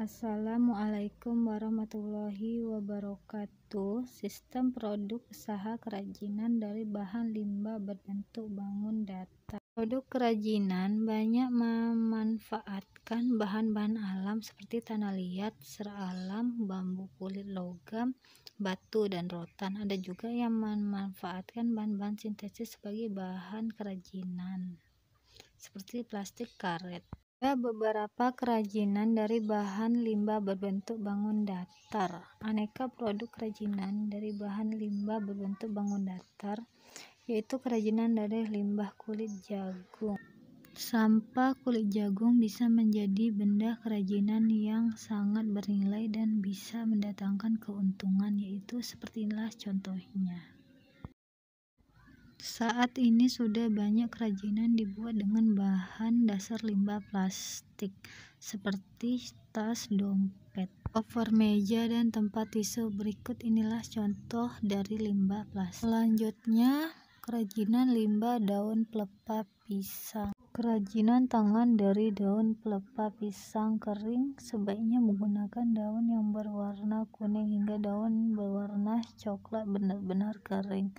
Assalamualaikum warahmatullahi wabarakatuh. Sistem produk usaha kerajinan dari bahan limbah berbentuk bangun datar. Produk kerajinan banyak memanfaatkan bahan-bahan alam seperti tanah liat, serat alam, bambu, kulit logam, batu, dan rotan. Ada juga yang memanfaatkan bahan-bahan sintetis sebagai bahan kerajinan seperti plastik karet. Ada beberapa kerajinan dari bahan limbah berbentuk bangun datar. Aneka produk kerajinan dari bahan limbah berbentuk bangun datar, yaitu kerajinan dari limbah kulit jagung. Sampah kulit jagung bisa menjadi benda kerajinan yang sangat bernilai dan bisa mendatangkan keuntungan, yaitu seperti inilah contohnya. Saat ini sudah banyak kerajinan dibuat dengan bahan dasar limbah plastik seperti tas, dompet, cover meja, dan tempat tisu. Berikut inilah contoh dari limbah plastik. Selanjutnya, kerajinan limbah daun pelepah pisang. Kerajinan tangan dari daun pelepah pisang kering sebaiknya menggunakan daun yang berwarna kuning hingga daun berwarna coklat benar-benar kering.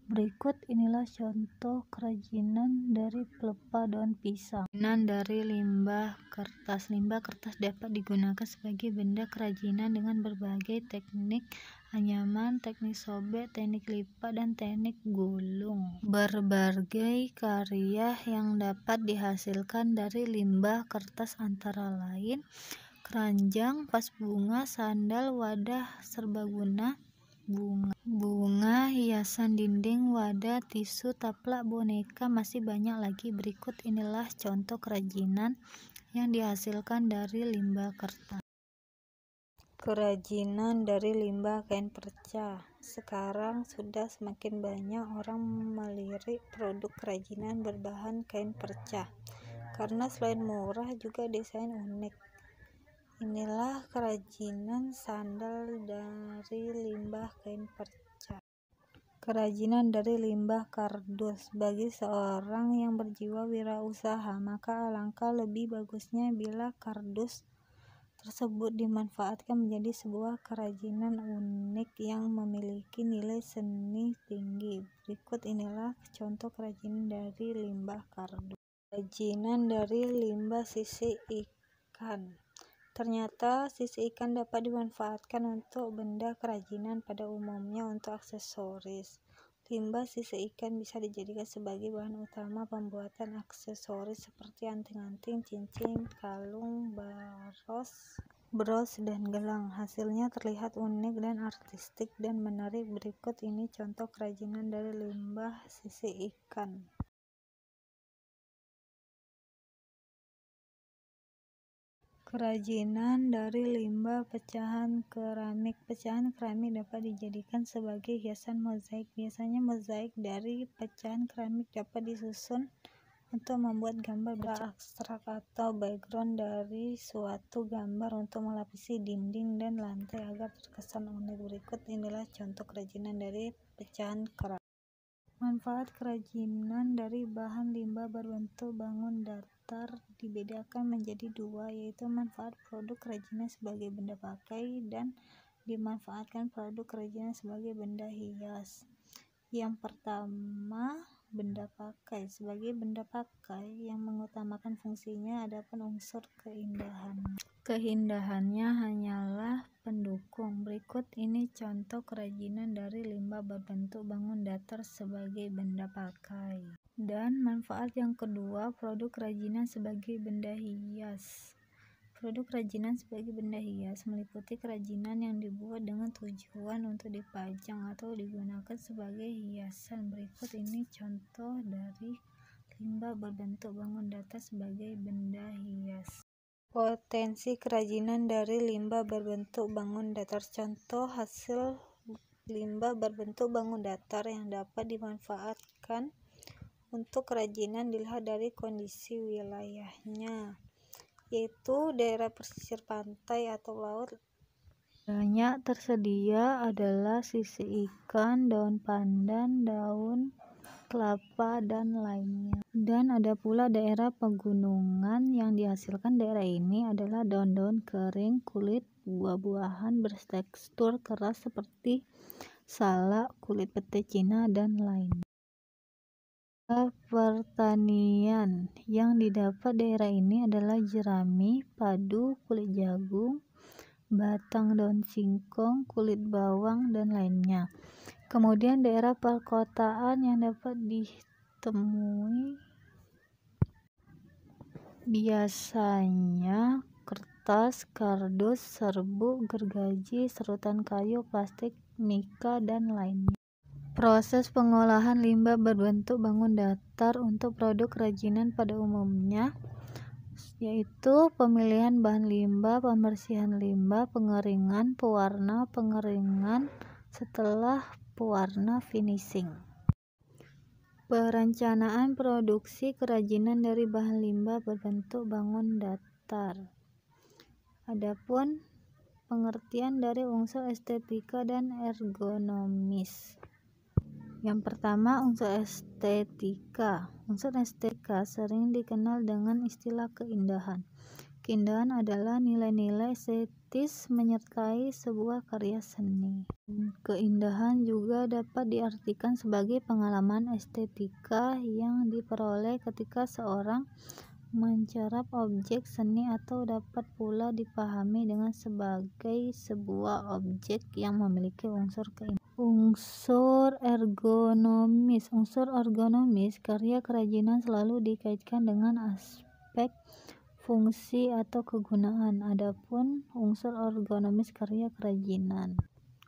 Berikut inilah contoh kerajinan dari pelepah daun pisang. Kerajinan dari limbah kertas. Limbah kertas dapat digunakan sebagai benda kerajinan dengan berbagai teknik anyaman, teknik sobek, teknik lipat, dan teknik gulung. Berbagai karya yang dapat dihasilkan dari limbah kertas antara lain keranjang, vas bunga, sandal, wadah serbaguna, bunga, hiasan dinding, wadah, tisu, taplak, boneka, masih banyak lagi. Berikut inilah contoh kerajinan yang dihasilkan dari limbah kertas. Kerajinan dari limbah kain perca. Sekarang sudah semakin banyak orang melirik produk kerajinan berbahan kain perca karena selain murah juga desain unik. Inilah kerajinan sandal dari limbah kain perca. Kerajinan dari limbah kardus. Bagi seorang yang berjiwa wirausaha, maka alangkah lebih bagusnya bila kardus tersebut dimanfaatkan menjadi sebuah kerajinan unik yang memiliki nilai seni tinggi. Berikut inilah contoh kerajinan dari limbah kardus. Kerajinan dari limbah sisik ikan. Ternyata sisik ikan dapat dimanfaatkan untuk benda kerajinan, pada umumnya untuk aksesoris. Limbah sisik ikan bisa dijadikan sebagai bahan utama pembuatan aksesoris seperti anting-anting, cincin, kalung, bros, dan gelang. Hasilnya terlihat unik dan artistik dan menarik. Berikut ini contoh kerajinan dari limbah sisik ikan. Kerajinan dari limbah pecahan keramik. Pecahan keramik dapat dijadikan sebagai hiasan mozaik. Biasanya mozaik dari pecahan keramik dapat disusun untuk membuat gambar abstrak atau background dari suatu gambar untuk melapisi dinding dan lantai agar terkesan unik. Berikut inilah contoh kerajinan dari pecahan keramik. Manfaat kerajinan dari bahan limbah berbentuk bangun datar dibedakan menjadi dua, yaitu manfaat produk kerajinan sebagai benda pakai dan dimanfaatkan produk kerajinan sebagai benda hias. Yang pertama, benda pakai. Sebagai benda pakai yang mengutamakan fungsinya, adapun unsur keindahannya hanyalah pendukung. Berikut ini contoh kerajinan dari limbah berbentuk bangun datar sebagai benda pakai. Dan manfaat yang kedua, produk kerajinan sebagai benda hias. Produk kerajinan sebagai benda hias meliputi kerajinan yang dibuat dengan tujuan untuk dipajang atau digunakan sebagai hiasan. Berikut ini contoh dari limbah berbentuk bangun datar sebagai benda hias. Potensi kerajinan dari limbah berbentuk bangun datar. Contoh hasil limbah berbentuk bangun datar yang dapat dimanfaatkan untuk kerajinan dilihat dari kondisi wilayahnya, yaitu daerah pesisir pantai atau laut. Banyak tersedia adalah sisik ikan, daun pandan, daun kelapa, dan lainnya. Dan ada pula daerah pegunungan. Yang dihasilkan daerah ini adalah daun-daun kering, kulit buah-buahan bertekstur keras seperti salak, kulit pete Cina, dan lainnya. Pertanian yang didapat daerah ini adalah jerami, padu, kulit jagung, batang daun singkong, kulit bawang, dan lainnya. Kemudian daerah perkotaan yang dapat ditemui biasanya kertas, kardus, serbuk, gergaji, serutan kayu, plastik, mika, dan lainnya. Proses pengolahan limbah berbentuk bangun datar untuk produk kerajinan pada umumnya yaitu pemilihan bahan limbah, pembersihan limbah, pengeringan, pewarna, pengeringan, setelah pewarna, finishing. Perencanaan produksi kerajinan dari bahan limbah berbentuk bangun datar. Adapun pengertian dari unsur estetika dan ergonomis. Yang pertama, unsur estetika. Unsur estetika sering dikenal dengan istilah keindahan. Keindahan adalah nilai-nilai estetis menyertai sebuah karya seni. Keindahan juga dapat diartikan sebagai pengalaman estetika yang diperoleh ketika seorang mencerap objek seni atau dapat pula dipahami dengan sebagai sebuah objek yang memiliki unsur keindahan. Unsur ergonomis. Unsur ergonomis karya kerajinan selalu dikaitkan dengan aspek fungsi atau kegunaan. Adapun unsur ergonomis karya kerajinan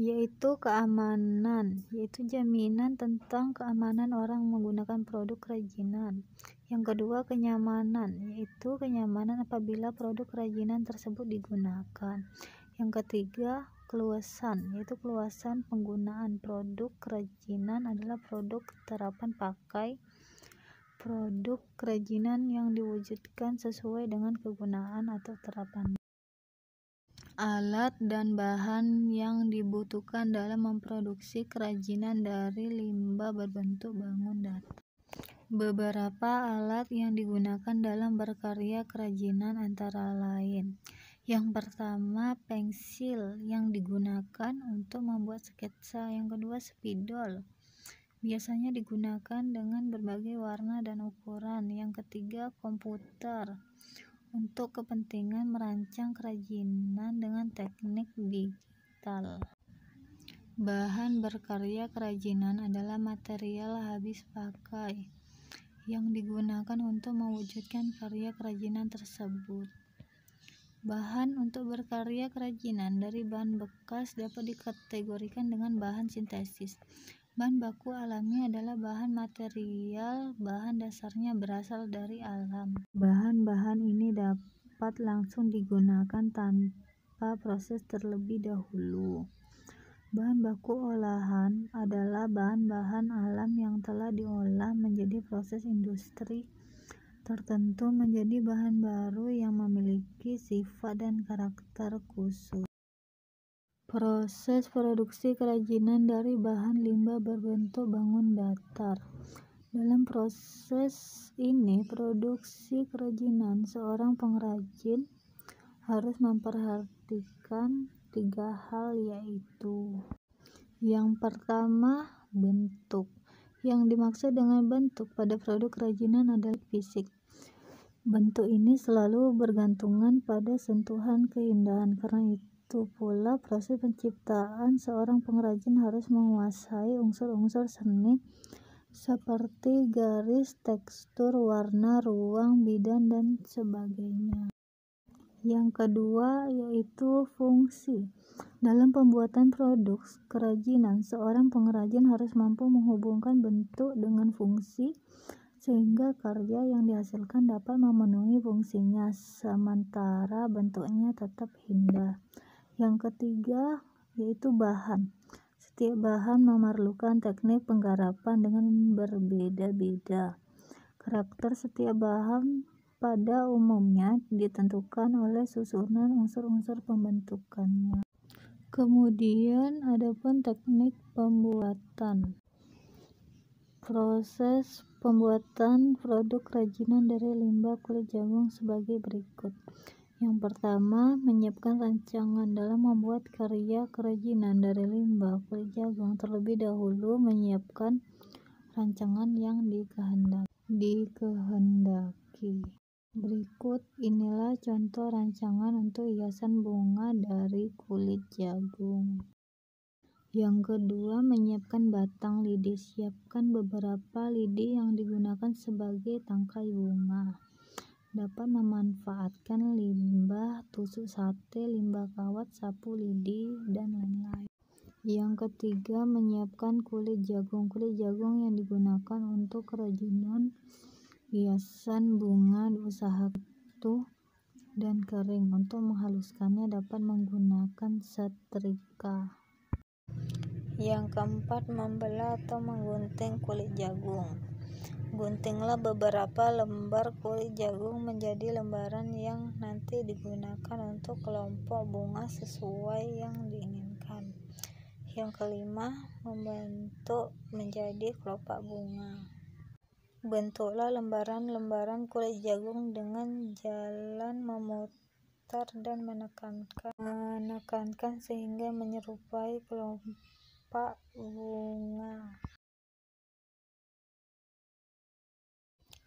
yaitu keamanan, yaitu jaminan tentang keamanan orang menggunakan produk kerajinan. Yang kedua, kenyamanan, yaitu kenyamanan apabila produk kerajinan tersebut digunakan. Yang ketiga, keluasan, yaitu keluasan penggunaan. Produk kerajinan adalah produk terapan pakai, produk kerajinan yang diwujudkan sesuai dengan kegunaan atau terapan. Alat dan bahan yang dibutuhkan dalam memproduksi kerajinan dari limbah berbentuk bangun datar. Beberapa alat yang digunakan dalam berkarya kerajinan antara lain. Yang pertama, pensil yang digunakan untuk membuat sketsa. Yang kedua, spidol. Biasanya digunakan dengan berbagai warna dan ukuran. Yang ketiga, komputer untuk kepentingan merancang kerajinan dengan teknik digital. Bahan berkarya kerajinan adalah material habis pakai yang digunakan untuk mewujudkan karya kerajinan tersebut. Bahan untuk berkarya kerajinan dari bahan bekas dapat dikategorikan dengan bahan sintesis. Bahan baku alami adalah bahan material bahan dasarnya berasal dari alam. Bahan-bahan ini dapat langsung digunakan tanpa proses terlebih dahulu. Bahan baku olahan adalah bahan-bahan alam yang telah diolah menjadi proses industri tertentu menjadi bahan baru yang memiliki sifat dan karakter khusus. Proses produksi kerajinan dari bahan limbah berbentuk bangun datar. Dalam proses ini, produksi kerajinan, seorang pengrajin harus memperhatikan 3 hal, yaitu yang pertama, bentuk. Yang dimaksud dengan bentuk pada produk kerajinan adalah fisik. Bentuk ini selalu bergantungan pada sentuhan keindahan. Karena itu pula proses penciptaan seorang pengrajin harus menguasai unsur-unsur seni seperti garis, tekstur, warna, ruang, bidang, dan sebagainya. Yang kedua yaitu fungsi. Dalam pembuatan produk kerajinan, seorang pengrajin harus mampu menghubungkan bentuk dengan fungsi sehingga karya yang dihasilkan dapat memenuhi fungsinya sementara bentuknya tetap indah. Yang ketiga yaitu bahan. Setiap bahan memerlukan teknik penggarapan dengan berbeda-beda. Karakter setiap bahan pada umumnya ditentukan oleh susunan unsur-unsur pembentukannya. Kemudian adapun teknik pembuatan. Proses pembuatan produk kerajinan dari limbah kulit jagung sebagai berikut. Yang pertama, menyiapkan rancangan. Dalam membuat karya kerajinan dari limbah kulit jagung, terlebih dahulu menyiapkan rancangan yang dikehendaki. Berikut inilah contoh rancangan untuk hiasan bunga dari kulit jagung. Yang kedua, menyiapkan batang lidi. Siapkan beberapa lidi yang digunakan sebagai tangkai bunga. Dapat memanfaatkan limbah tusuk sate, limbah kawat, sapu lidi, dan lain-lain. Yang ketiga, menyiapkan kulit jagung. Kulit jagung yang digunakan untuk kerajinan hiasan bunga diusahakan utuh dan kering. Untuk menghaluskannya dapat menggunakan setrika. Yang keempat, membelah atau menggunting kulit jagung. Guntinglah beberapa lembar kulit jagung menjadi lembaran yang nanti digunakan untuk kelompok bunga sesuai yang diinginkan. Yang kelima, membentuk menjadi kelopak bunga. Bentuklah lembaran-lembaran kulit jagung dengan jalan memutar dan menekankan sehingga menyerupai kelopak bunga.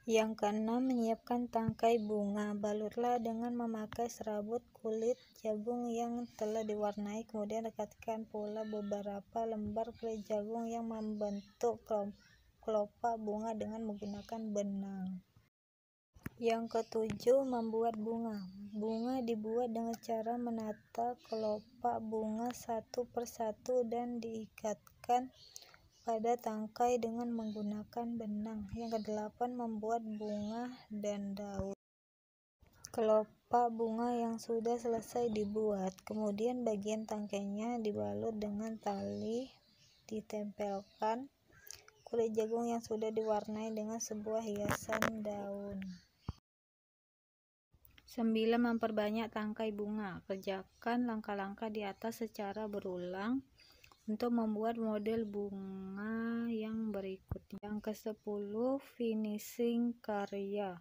Yang keenam, menyiapkan tangkai bunga. Balurlah dengan memakai serabut kulit jagung yang telah diwarnai, kemudian rekatkan pula beberapa lembar kulit jagung yang membentuk kelopak bunga dengan menggunakan benang. Yang ketujuh, membuat bunga. Bunga dibuat dengan cara menata kelopak bunga satu persatu dan diikatkan pada tangkai dengan menggunakan benang. Yang kedelapan, membuat bunga dan daun. Kelopak bunga yang sudah selesai dibuat, kemudian bagian tangkainya dibalut dengan tali, ditempelkan kulit jagung yang sudah diwarnai dengan sebuah hiasan daun. 9. Memperbanyak tangkai bunga. Kerjakan langkah-langkah di atas secara berulang untuk membuat model bunga yang berikut. Yang ke-10, finishing karya.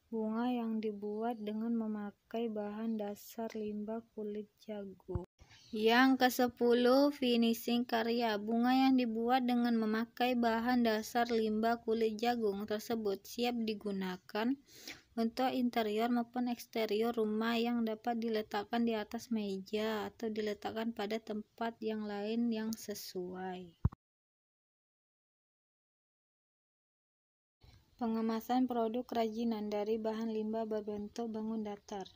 Bunga yang dibuat dengan memakai bahan dasar limbah kulit jagung. Yang ke-10, finishing karya. Bunga yang dibuat dengan memakai bahan dasar limbah kulit jagung tersebut siap digunakan untuk interior maupun eksterior rumah yang dapat diletakkan di atas meja atau diletakkan pada tempat yang lain yang sesuai. Pengemasan produk kerajinan dari bahan limbah berbentuk bangun datar.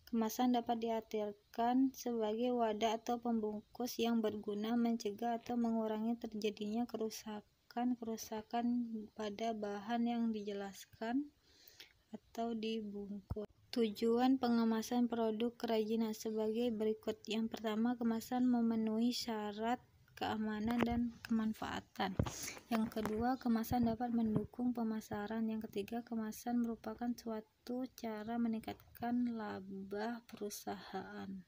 Kemasan dapat diartikan sebagai wadah atau pembungkus yang berguna mencegah atau mengurangi terjadinya kerusakan pada bahan yang dijelaskan atau dibungkus. Tujuan pengemasan produk kerajinan sebagai berikut. Yang pertama, kemasan memenuhi syarat keamanan dan kemanfaatan. Yang kedua, kemasan dapat mendukung pemasaran. Yang ketiga, kemasan merupakan suatu cara meningkatkan laba perusahaan.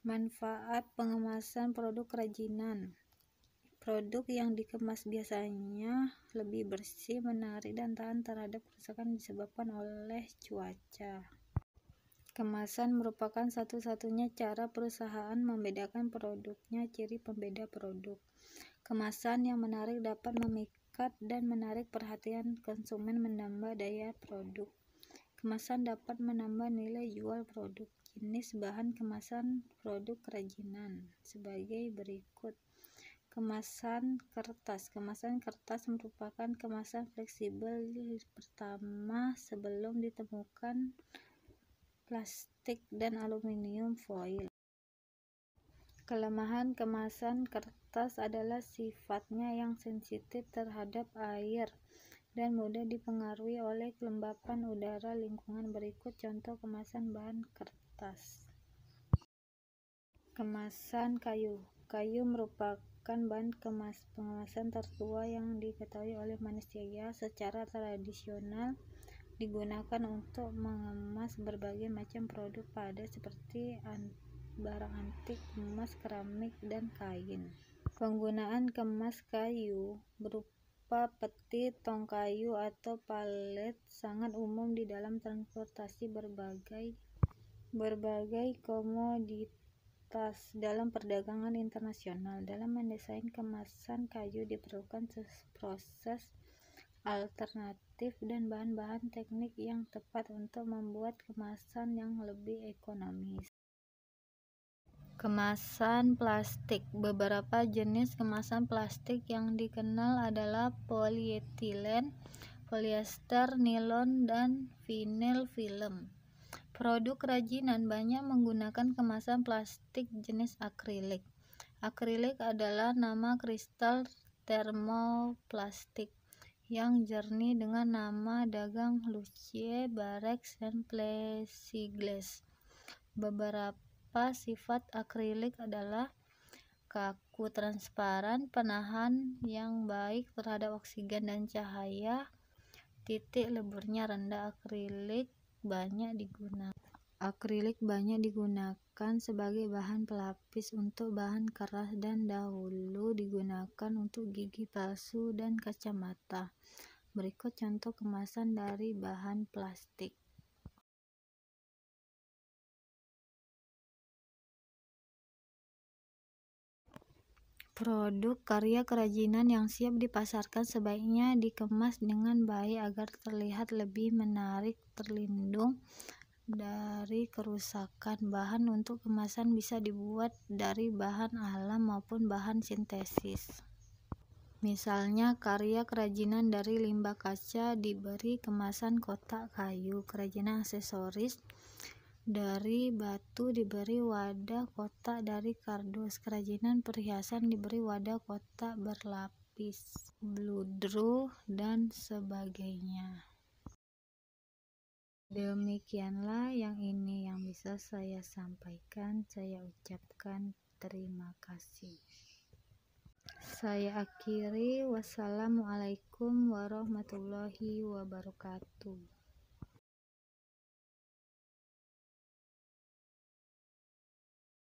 Manfaat pengemasan produk kerajinan. Produk yang dikemas biasanya lebih bersih, menarik, dan tahan terhadap kerusakan disebabkan oleh cuaca. Kemasan merupakan satu-satunya cara perusahaan membedakan produknya. Ciri pembeda produk. Kemasan yang menarik dapat memikat dan menarik perhatian konsumen, menambah daya produk. Kemasan dapat menambah nilai jual produk. Jenis bahan kemasan produk kerajinan sebagai berikut. Kemasan kertas. Kemasan kertas merupakan kemasan fleksibel pertama sebelum ditemukan plastik dan aluminium foil. Kelemahan kemasan kertas adalah sifatnya yang sensitif terhadap air dan mudah dipengaruhi oleh kelembapan udara lingkungan. Berikut contoh kemasan bahan kertas. Kemasan kayu. Kayu merupakan bahan pengemasan tertua yang diketahui oleh manusia. Secara tradisional digunakan untuk mengemas berbagai macam produk padat seperti barang antik, emas, keramik, dan kain. Penggunaan kemas kayu berupa peti, tong kayu, atau palet sangat umum di dalam transportasi berbagai komoditas dalam perdagangan internasional. Dalam mendesain kemasan kayu diperlukan proses alternatif dan bahan-bahan teknik yang tepat untuk membuat kemasan yang lebih ekonomis. Kemasan plastik. Beberapa jenis kemasan plastik yang dikenal adalah polietilen, polyester, nilon, dan vinyl film. Produk kerajinan banyak menggunakan kemasan plastik jenis akrilik. Akrilik adalah nama kristal termoplastik yang jernih dengan nama dagang Lucue, Barex, dan Plexiglas. Beberapa sifat akrilik adalah kaku, transparan, penahan yang baik terhadap oksigen dan cahaya, titik leburnya rendah. Akrilik banyak digunakan sebagai bahan pelapis untuk bahan keras dan dahulu digunakan untuk gigi palsu dan kacamata. Berikut contoh kemasan dari bahan plastik. Produk karya kerajinan yang siap dipasarkan sebaiknya dikemas dengan baik agar terlihat lebih menarik, terlindung dari kerusakan. Bahan untuk kemasan bisa dibuat dari bahan alam maupun bahan sintesis. Misalnya, karya kerajinan dari limbah kaca diberi kemasan kotak kayu, kerajinan aksesoris dari batu diberi wadah kotak dari kardus, kerajinan perhiasan diberi wadah kotak berlapis, bludru, dan sebagainya. Demikianlah yang bisa saya sampaikan. Saya ucapkan terima kasih. Saya akhiri. Wassalamualaikum warahmatullahi wabarakatuh.